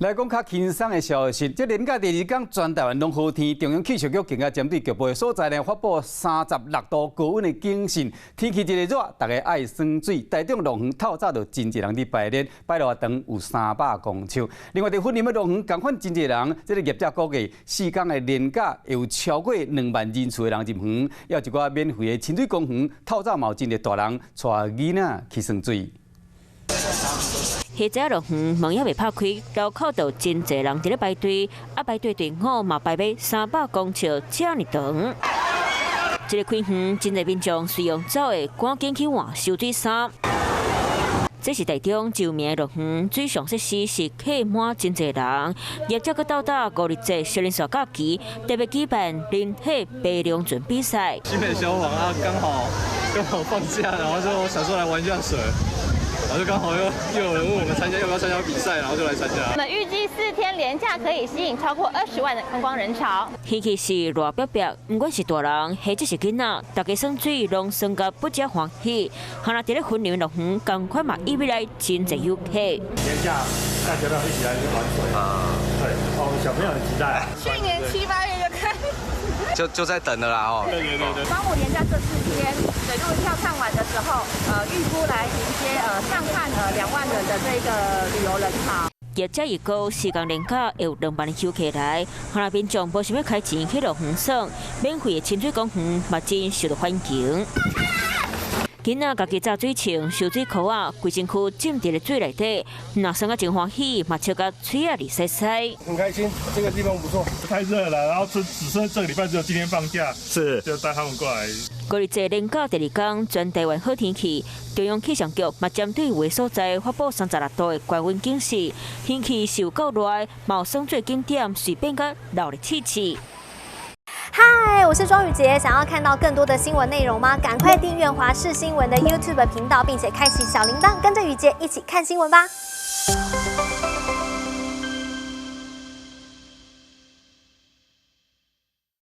来讲较轻松的消息，即连假第二天，全台湾拢好天，中央气象局更加针对局部的所在呢，发布36度高温的警讯。天气一个热，大家爱耍水。台中龙园透早就真侪人伫排练，摆落长有300公尺。另外，伫粉林的龙园，共款真侪人，这个业者估计4天的连假有超过2万人次的人入园，要一寡免费的清水公园，透早嘛有真侪大人带囡仔去耍水。 下早落园门也未拍开，路口就真侪人伫咧排队，排队队伍嘛排尾300公尺遮尔长。这个开园真侪民众随用走的，赶紧去换收水衫。这是台中著名的落园水上设施，是客满真侪人。业者搁斗打5日节少年赛假期，特别举办人体白龙船比赛。新北消防啊，刚好放假，然后就想说来玩一下水。 然后就刚好又有人问我们参加要不要参加比赛，然后就来参加。我们预计4天连假可以吸引超过20万的观光人潮。天气是热逼逼，不管是大人或者是囡仔，大家耍水拢耍个不只欢喜。还那伫咧粉林乐园，赶快嘛意味来真侪游客。年假大家都一起来玩水啊！对，哦，小朋友很期待。去年7、8月就开。 就在等了啦哦。对。端午连假这4天，水陆跳唱完的时候，预估来迎接上看2万人的这个旅游人潮。业者预估4天连假有2万人游客来，还那民众无想要开钱去乐园耍，免费的清水公园嘛真受到欢迎。 囡仔家己炸水枪、收水箍啊，规身躯浸伫咧水内底，那耍啊真欢喜，嘛笑甲嘴啊里塞塞。很开心，这个地方不错。太热了，然后只剩这个礼拜只有今天放假，是就带他们过来。5日节连假第2天，全台湾好天气。中央气象局嘛针对有的所在发布36度的高温警示，天气是有够热，嘛有耍水景点随便甲热的气气。 嗨，我是庄宇杰。想要看到更多的新闻内容吗？赶快订阅华视新闻的 YouTube 频道，并且开启小铃铛，跟着宇杰一起看新闻吧。